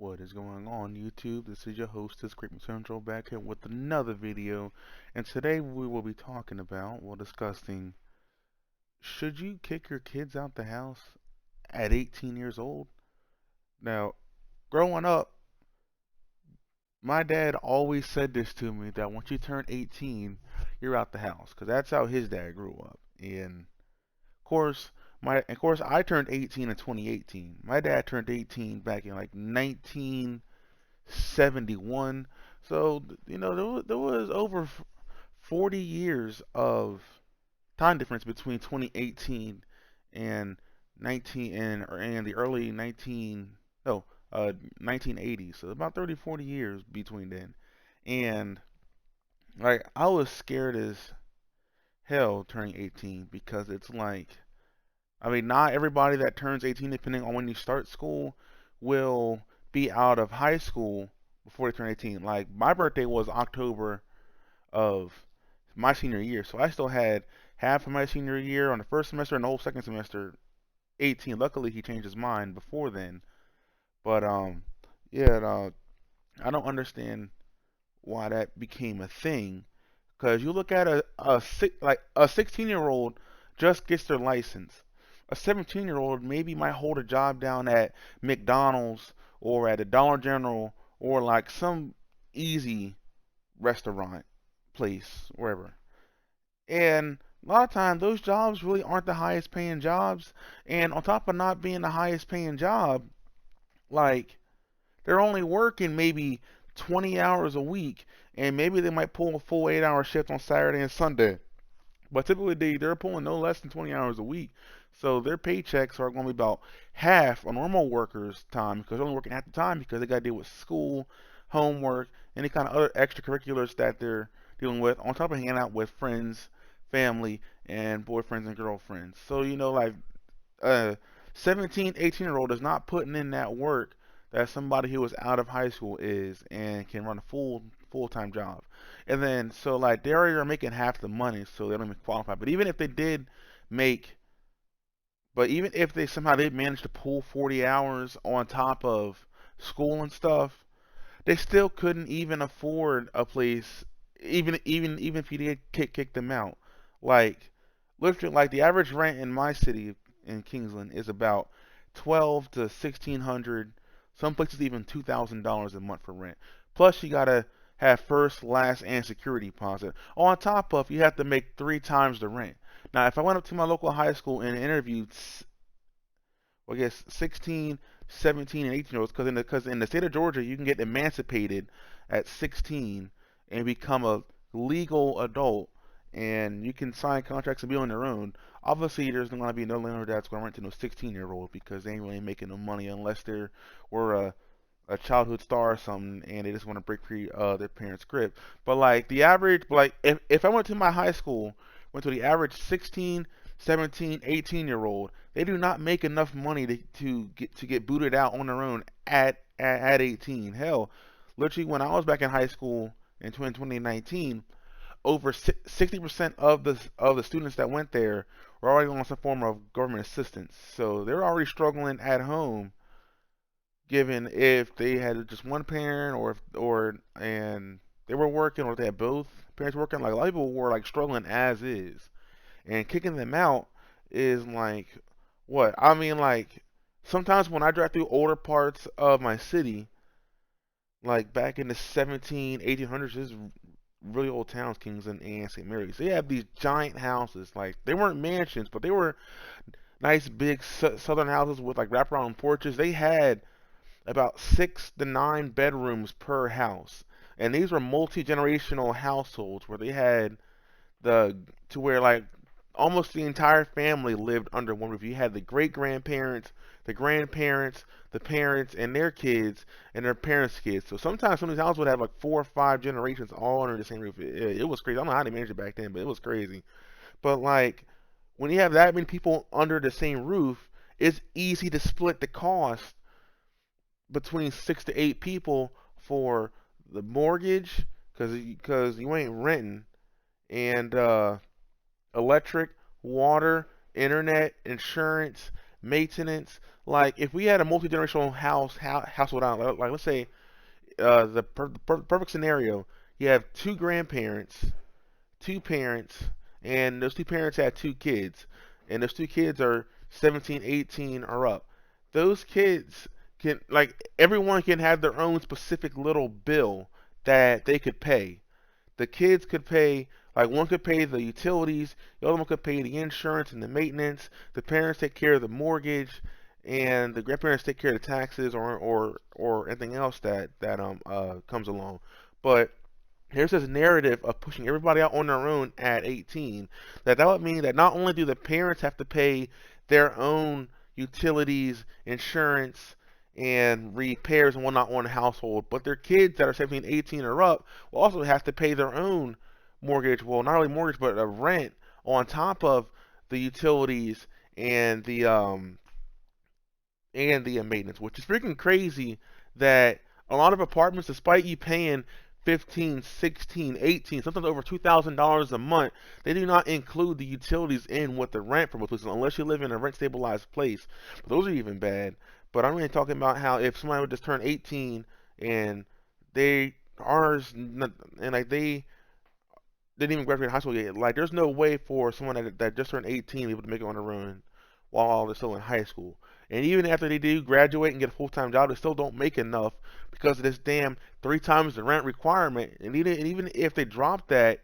What is going on YouTube? This is your hostess, Great Central, back here with another video. And today we will be talking about, discussing, should you kick your kids out the house at 18 years old? Now, growing up, my dad always said this to me, that once you turn 18, you're out the house. Because that's how his dad grew up. And of course, I turned 18 in 2018. My dad turned 18 back in like 1971. So, there was over 40 years of time difference between 2018 and 19 and the early 19 no 1980s. So about 30, 40 years between then. And like I was scared as hell turning 18 because it's like, I mean, not everybody that turns 18, depending on when you start school, will be out of high school before they turn 18. Like, my birthday was October of my senior year, so I still had half of my senior year on the first semester and the whole second semester 18. Luckily, he changed his mind before then. But, yeah, I don't understand why that became a thing. Because you look at a 16-year-old just gets their license. A 17-year-old maybe might hold a job down at McDonald's or at a Dollar General or like some easy restaurant place, wherever. And a lot of times those jobs really aren't the highest paying jobs. And on top of not being the highest paying job, like they're only working maybe 20 hours a week, and maybe they might pull a full 8-hour shift on Saturday and Sunday. But typically they're pulling no less than 20 hours a week. So their paychecks are going to be about half a normal worker's time because they're only working half the time because they got to deal with school, homework, any kind of other extracurriculars that they're dealing with, on top of hanging out with friends, family, and boyfriends and girlfriends. So, like a 17, 18-year-old is not putting in that work that somebody who was out of high school is and can run a full-time job. And then so like they already are making half the money, so they don't even qualify. Make, but even if they somehow they managed to pull 40 hours on top of school and stuff, they still couldn't even afford a place, even if you did kick them out. Like literally, like the average rent in my city in Kingsland is about 12 to 1600. Some places even $2,000 a month for rent. Plus you gotta have first, last, and security deposit. On top of, you have to make 3 times the rent. Now, if I went up to my local high school and interviewed, well, I guess 16, 17, and 18-year-olds, because in the state of Georgia, you can get emancipated at 16 and become a legal adult, and you can sign contracts and be on your own. Obviously, there's not going to be no landlord that's going to rent to no 16-year-old because they ain't really making no money unless they were a childhood star or something and they just want to break free their parents' grip. But like the average, like if I went to my high school, went to the average 16, 17, 18-year old, they do not make enough money to get booted out on their own at 18. Hell, literally when I was back in high school in 2019, over 60% of the students that went there were already on some form of government assistance. So they're already struggling at home, given if they had just one parent and they were working, or if they had both parents working. Like a lot of people were like struggling as is, and kicking them out is like, what I mean, like sometimes when I drive through older parts of my city, like back in the 17 1800s, this is really old towns, Kingston and St. Mary's, they have these giant houses. Like they weren't mansions, but they were nice big southern houses with like wraparound porches. They had about 6 to 9 bedrooms per house, and these were multi-generational households where they had the to where like almost the entire family lived under one roof. You had the great grandparents, the grandparents, the parents, and their kids, and their parents' kids. So sometimes some of these houses would have like 4 or 5 generations all under the same roof. It was crazy. I don't know how they managed it back then, but it was crazy. But like when you have that many people under the same roof, it's easy to split the cost between 6 to 8 people for the mortgage, because you ain't renting, and electric, water, internet, insurance, maintenance. Like if we had a multi-generational household out, like let's say the perfect scenario, you have two grandparents, two parents, and those two parents had two kids, and those two kids are 17, 18 or up. Those kids can, like, everyone can have their own specific little bill that they could pay. The kids could pay, like, one could pay the utilities, the other one could pay the insurance and the maintenance. The parents take care of the mortgage, and the grandparents take care of the taxes or anything else that comes along. But there's this narrative of pushing everybody out on their own at 18. That would mean that not only do the parents have to pay their own utilities, insurance, and repairs and whatnot on the household, but their kids that are 17, 18 or up will also have to pay their own mortgage. Well, not only mortgage, but a rent on top of the utilities and the maintenance, which is freaking crazy that a lot of apartments, despite you paying 15, 16, 18, sometimes over $2,000 a month, they do not include the utilities in with the rent for most places unless you live in a rent stabilized place. But those are even bad. But I'm really talking about how if somebody would just turn 18 and they and like they didn't even graduate high school yet, like there's no way for someone that just turned 18 to be able to make it on their own while they're still in high school. And even after they do graduate and get a full-time job, they still don't make enough because of this damn three times the rent requirement. And even if they drop that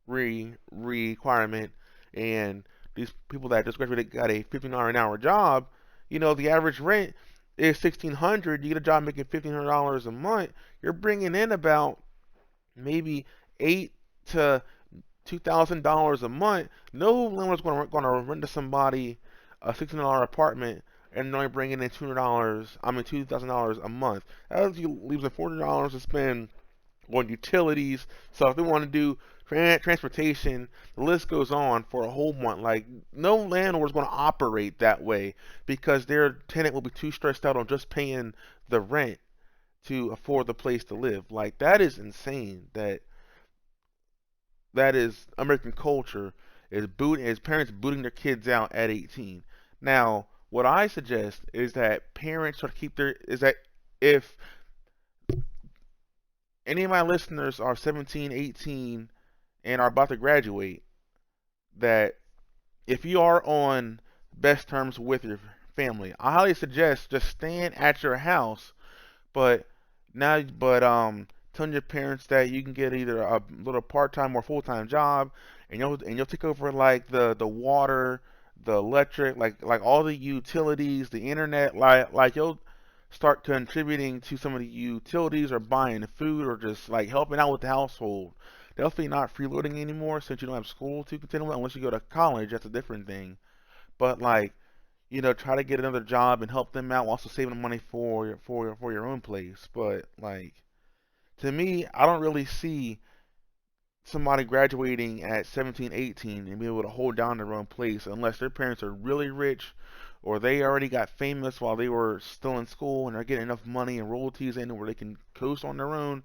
requirement and these people that just graduated got a $15 an hour job, the average rent is 1,600. You get a job making $1,500 a month, you're bringing in about maybe $8 to $2,000 a month. No landlord's going to rent to somebody a $1,600 apartment and only bringing in $2,000 a month. That leaves them $40 to spend on utilities. So if they want to do transportation, the list goes on for a whole month. Like no landlord is going to operate that way because their tenant will be too stressed out on just paying the rent to afford the place to live. Like that is insane. That is American culture is parents booting their kids out at 18. Now, what I suggest is that parents sort of keep their is that if any of my listeners are 17, 18 and are about to graduate, that if you are on best terms with your family, I highly suggest just staying at your house, but telling your parents that you can get either a little part-time or full-time job, and you'll take over like the water, the electric, like all the utilities, the internet, like you'll start contributing to some of the utilities or buying the food or just like helping out with the household. Definitely not freeloading anymore since you don't have school to contend with unless you go to college. That's a different thing. But like, try to get another job and help them out while also saving money for your own place. But like, to me, I don't really see somebody graduating at 17, 18 and be able to hold down their own place unless their parents are really rich or they already got famous while they were still in school and are getting enough money and royalties in where they can coast on their own.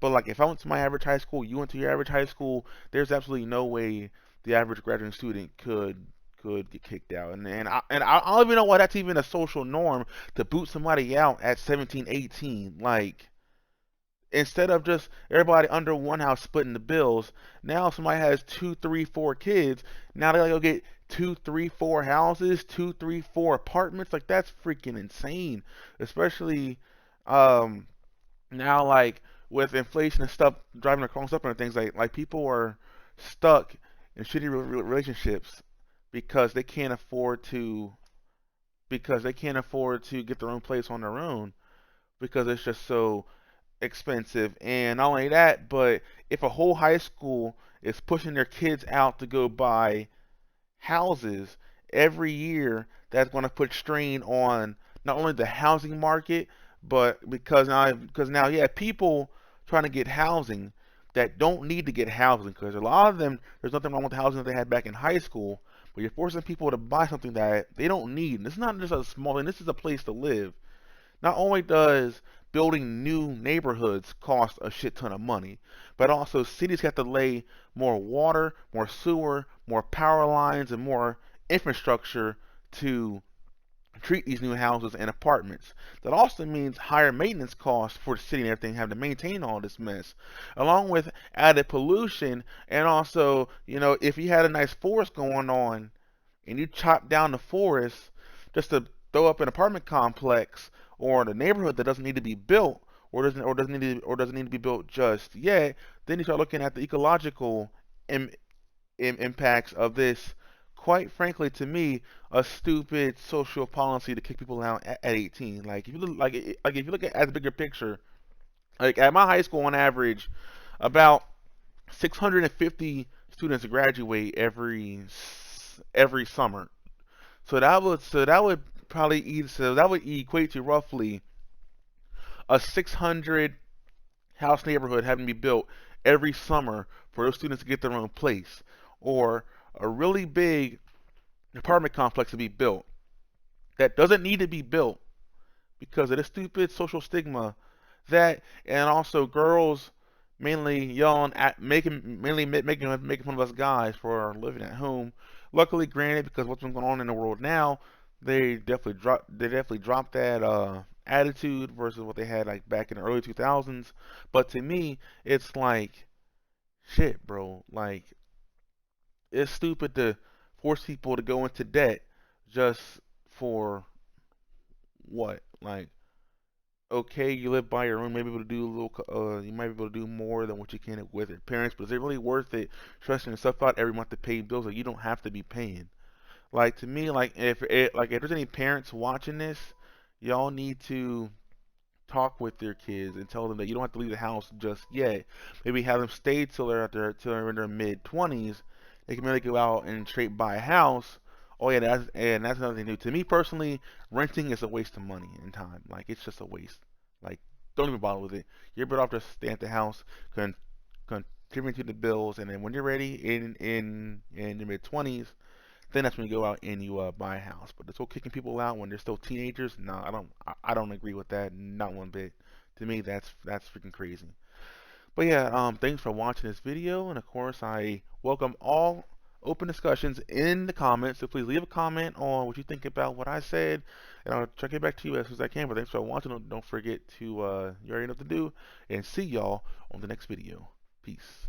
But like if I went to my average high school, you went to your average high school, there's absolutely no way the average graduating student could get kicked out. And I don't even know why that's even a social norm to boot somebody out at 17, 18. Like instead of just everybody under one house splitting the bills, now if somebody has two, three, four kids, now they gotta go get two, three, four houses, two, three, four apartments. Like that's freaking insane. Especially um now like with inflation and stuff driving the costs up and things like people are stuck in shitty relationships because they can't afford to get their own place on their own because it's just so expensive. And not only that, but if a whole high school is pushing their kids out to go buy houses every year, that's going to put strain on not only the housing market, but because now yeah, people trying to get housing that don't need to get housing because a lot of them there's nothing wrong with the housing that they had back in high school, but you're forcing people to buy something that they don't need. And this is not just a small thing. This is a place to live. Not only does building new neighborhoods cost a shit ton of money, but also cities have to lay more water, more sewer, more power lines, and more infrastructure to treat these new houses and apartments. That also means higher maintenance costs for the city and everything, having to maintain all this mess, along with added pollution. And also, if you had a nice forest going on and you chop down the forest just to throw up an apartment complex or in a neighborhood that doesn't need to be built, or doesn't need to be built just yet, then you start looking at the ecological Im- impacts of this. Quite frankly, to me, a stupid social policy to kick people out at 18. Like if you look, like if you look at the bigger picture, like at my high school on average, about 650 students graduate every summer. So that would equate to roughly a 600 house neighborhood having to be built every summer for those students to get their own place, or a really big apartment complex to be built that doesn't need to be built because of the stupid social stigma that, and also girls mainly yelling at making fun of us guys for living at home. Luckily, granted, because what's been going on in the world now, they definitely dropped that attitude versus what they had like back in the early 2000s. But to me, it's like shit, bro. Like it's stupid to force people to go into debt just for what? Like, okay, you live by your own, maybe able to do a little, you might be able to do more than what you can with your parents, but is it really worth it stressing yourself out every month to pay bills that you don't have to be paying? Like to me, like if there's any parents watching this, y'all need to talk with their kids and tell them that you don't have to leave the house just yet. Maybe have them stay till they're in their mid 20s. They can really go out and straight buy a house. Oh yeah, that's another thing too. To me personally, renting is a waste of money and time. Like it's just a waste. Like don't even bother with it. You're better off just stay at the house, con- contributing to the bills, and then when you're ready in your mid 20s, then that's when you go out and you buy a house. But this whole kicking people out when they're still teenagers, no, I don't agree with that, not one bit. To me, that's freaking crazy. But yeah, thanks for watching this video, and of course, I welcome all open discussions in the comments. So please leave a comment on what you think about what I said, and I'll try to get back to you as soon as I can. But thanks for watching. Don't forget to you already know what to do, and see y'all on the next video. Peace.